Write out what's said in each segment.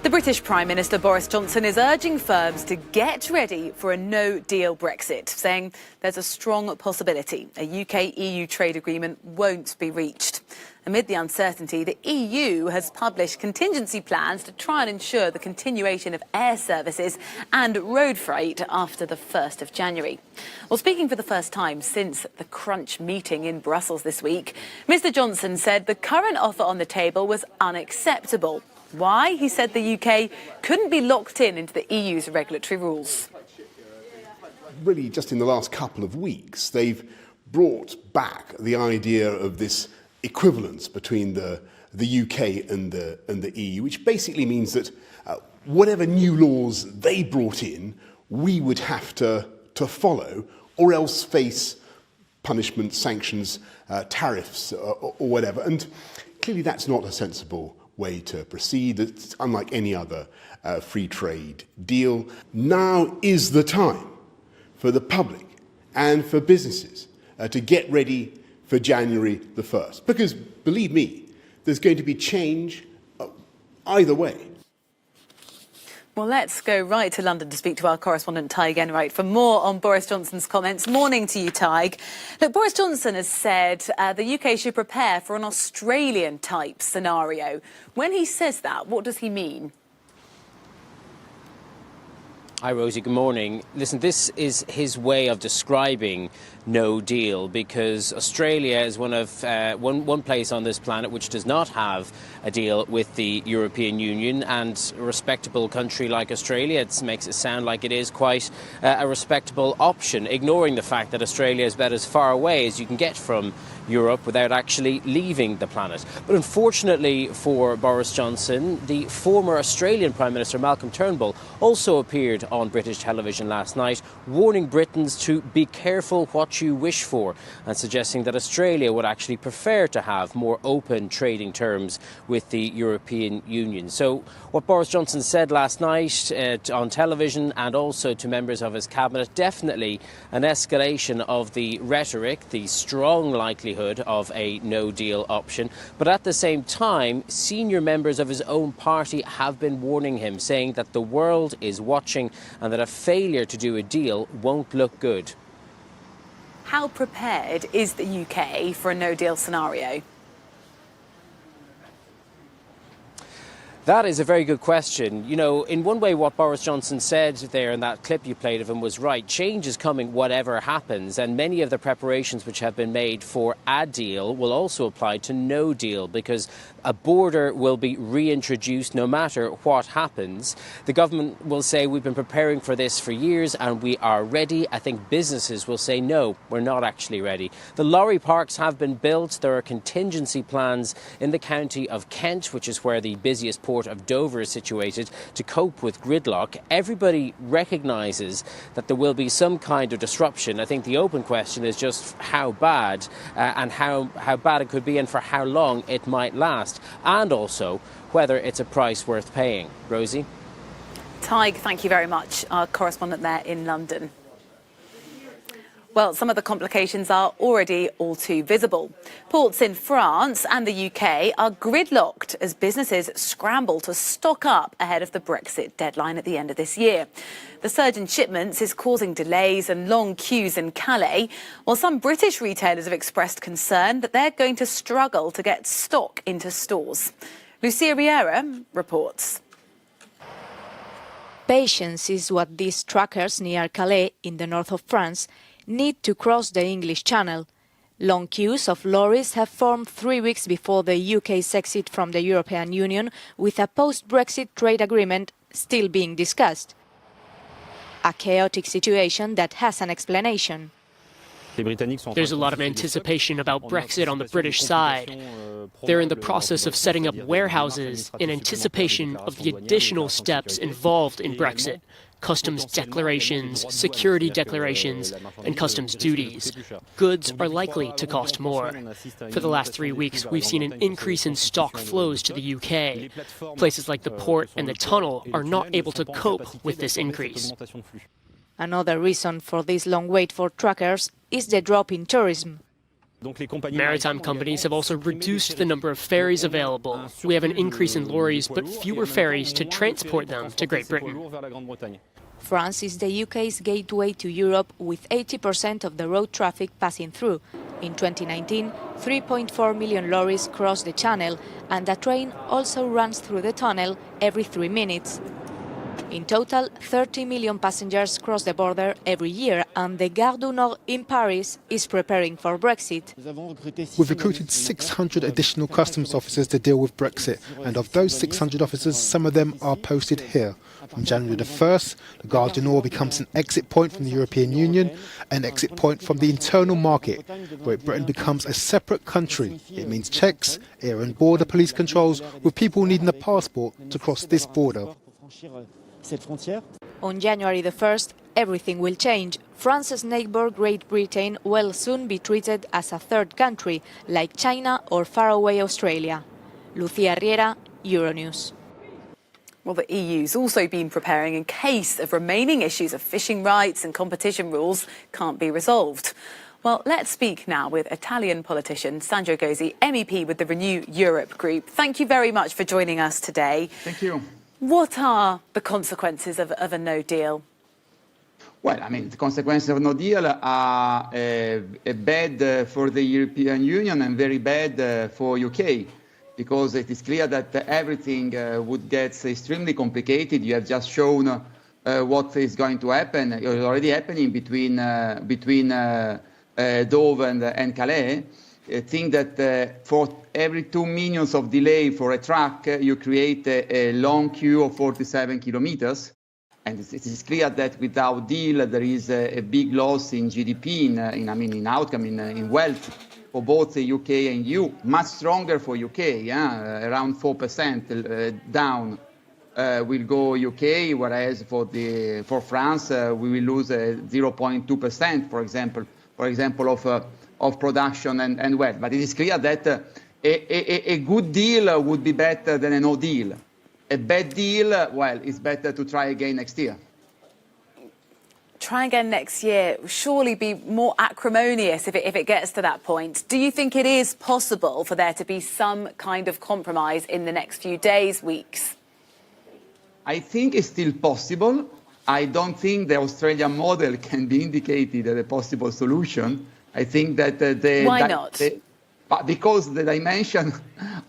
The British Prime Minister Boris Johnson is urging firms to get ready for a no-deal Brexit, saying there's a strong possibility a UK-EU trade agreement won't be reached. Amid the uncertainty, the EU has published contingency plans to try and ensure the continuation of air services and road freight after the 1st of January. Well, speaking for the first time since the crunch meeting in Brussels this week, Mr Johnson said the current offer on the table was unacceptable. Why? He said the UK couldn't be locked into the EU's regulatory rules. Really, just in the last couple of weeks, they've brought back the idea of this equivalence between the UK and the EU, which basically means that whatever new laws they brought in, we would have to follow, or else face punishment, sanctions, tariffs, or whatever. And clearly that's not a sensible way to proceed. It's unlike any other free trade deal. Now is the time for the public and for businesses to get ready for January the 1st. Because, believe me, there's going to be change either way. Well, let's go right to London to speak to our correspondent, Tig Enright, for more on Boris Johnson's comments. Morning to you, Tig. Look, Boris Johnson has said the UK should prepare for an Australian-type scenario. When he says that, what does he mean? Hi, Rosie. Good morning. Listen, this is his way of describing no deal, because Australia is one place on this planet which does not have a deal with the European Union, and a respectable country like Australia, it makes it sound like it is quite a respectable option, ignoring the fact that Australia is about as far away as you can get from Europe without actually leaving the planet. But unfortunately for Boris Johnson, the former Australian Prime Minister Malcolm Turnbull also appeared on British television last night, warning Britons to be careful what you wish for, and suggesting that Australia would actually prefer to have more open trading terms with the European Union. So what Boris Johnson said last night on television, and also to members of his cabinet, definitely an escalation of the rhetoric, the strong likelihood of a no-deal option. But at the same time, senior members of his own party have been warning him, saying that the world is watching and that a failure to do a deal won't look good. How prepared is the UK for a no-deal scenario? That is a very good question. You know, in one way, what Boris Johnson said there in that clip you played of him was right. Change is coming whatever happens, and many of the preparations which have been made for a deal will also apply to no deal, because a border will be reintroduced no matter what happens. The government will say we've been preparing for this for years and we are ready. I think businesses will say no, we're not actually ready. The lorry parks have been built. There are contingency plans in the county of Kent, which is where the busiest port of Dover is situated, to cope with Gridlock. Everybody recognises that there will be some kind of disruption. I think the open question is just how bad and how bad it could be and for how long it might last, and also whether it's a price worth paying. Rosie? Tig, thank you very much. Our correspondent there in London. Well, some of the complications are already all too visible. Ports in France and the UK are gridlocked as businesses scramble to stock up ahead of the Brexit deadline at the end of this year. The surge in shipments is causing delays and long queues in Calais, while some British retailers have expressed concern that they're going to struggle to get stock into stores. Lucia Riera reports. Patience is what these truckers near Calais, in the north of France, need to cross the English Channel. Long queues of lorries have formed 3 weeks before the UK's exit from the European Union, with a post-Brexit trade agreement still being discussed. A chaotic situation that has an explanation. There's a lot of anticipation about Brexit on the British side. They're in the process of setting up warehouses in anticipation of the additional steps involved in Brexit. Customs declarations, security declarations, and customs duties. Goods are likely to cost more. For the last 3 weeks, we've seen an increase in stock flows to the UK. Places like the port and the tunnel are not able to cope with this increase. Another reason for this long wait for truckers is the drop in tourism. Maritime companies have also reduced the number of ferries available. We have an increase in lorries, but fewer ferries to transport them to Great Britain. France is the UK's gateway to Europe, with 80% of the road traffic passing through. In 2019, 3.4 million lorries crossed the channel, and a train also runs through the tunnel every 3 minutes. In total, 30 million passengers cross the border every year, and the Gare du Nord in Paris is preparing for Brexit. We've recruited 600 additional customs officers to deal with Brexit, and of those 600 officers, some of them are posted here. From January the 1st, the Gare du Nord becomes an exit point from the European Union, an exit point from the internal market. Great Britain becomes a separate country. It means checks, air and border police controls, with people needing a passport to cross this border. On January the 1st, everything will change. France's neighbour, Great Britain, will soon be treated as a third country, like China or faraway Australia. Lucia Riera, Euronews. Well, the EU's also been preparing in case of remaining issues of fishing rights and competition rules can't be resolved. Well, let's speak now with Italian politician Sandro Gozi, MEP with the Renew Europe group. Thank you very much for joining us today. Thank you. What are the consequences of a no deal? Well, I mean, the consequences of no deal are bad for the European Union and very bad for UK, because it is clear that everything would get extremely complicated. You have just shown what is going to happen. It's already happening between Dover and Calais. I think that for every 2 minutes of delay for a truck, you create a long queue of 47 kilometers. And it is clear that without deal, there is a big loss in GDP, in outcome, in wealth for both the UK and EU, much stronger for UK, around 4% down will go UK, whereas for France, we will lose 0.2%, for example, of production and wealth. But it is clear that a good deal would be better than a no deal. A bad deal, well, it's better to try again next year. Try again next year will surely be more acrimonious if it gets to that point. Do you think it is possible for there to be some kind of compromise in the next few days, weeks? I think it's still possible. I don't think the Australian model can be indicated as a possible solution. I think that Why not? Because the dimension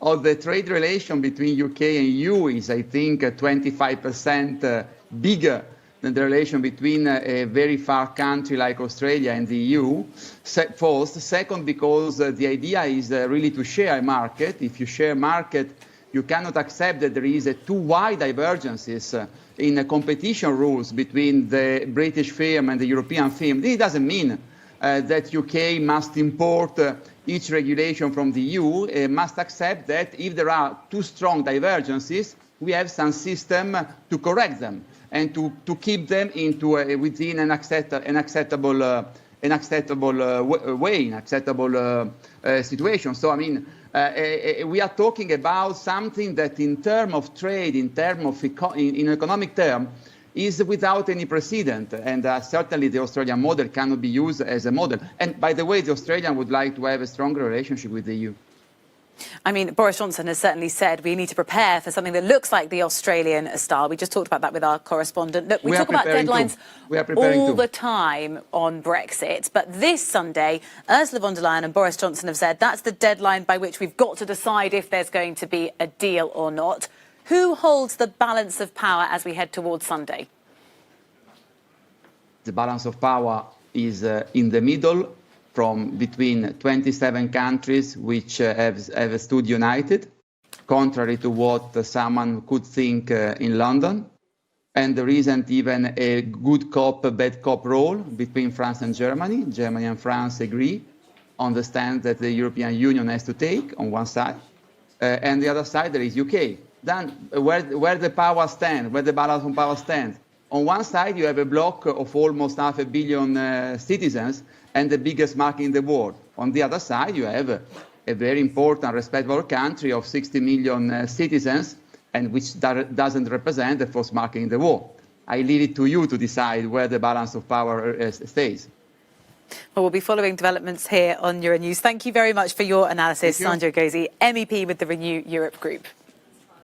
of the trade relation between UK and EU is, I think, 25% bigger than the relation between a very far country like Australia and the EU. First. Second, because the idea is really to share a market. If you share a market, you cannot accept that there is too wide divergences in competition rules between the British firm and the European firm. This doesn't mean that UK must import each regulation from the EU, must accept that if there are too strong divergences, we have some system to correct them and to keep them into within an acceptable way, an acceptable situation. So, I mean, we are talking about something that in terms of trade, in economic terms, is without any precedent, and certainly the Australian model cannot be used as a model. And by the way, the Australian would like to have a stronger relationship with the EU. I mean, Boris Johnson has certainly said we need to prepare for something that looks like the Australian style. We just talked about that with our correspondent. Look, we talk about deadlines all the time on Brexit, but this Sunday, Ursula von der Leyen and Boris Johnson have said that's the deadline by which we've got to decide if there's going to be a deal or not. Who holds the balance of power as we head towards Sunday? The balance of power is in the middle, between 27 countries which have stood united, contrary to what someone could think in London. And there isn't even a good cop, bad cop role between France and Germany. Germany and France agree on the stand that the European Union has to take on one side. And the other side, there is UK. Then where the power stands, where the balance of power stands. On one side, you have a bloc of almost 500 million citizens and the biggest market in the world. On the other side, you have a very important, respectable country of 60 million citizens, and which doesn't represent the first market in the world. I leave it to you to decide where the balance of power stays. Well, we'll be following developments here on Euronews. Thank you very much for your analysis, Sandro Gozi, MEP with the Renew Europe Group.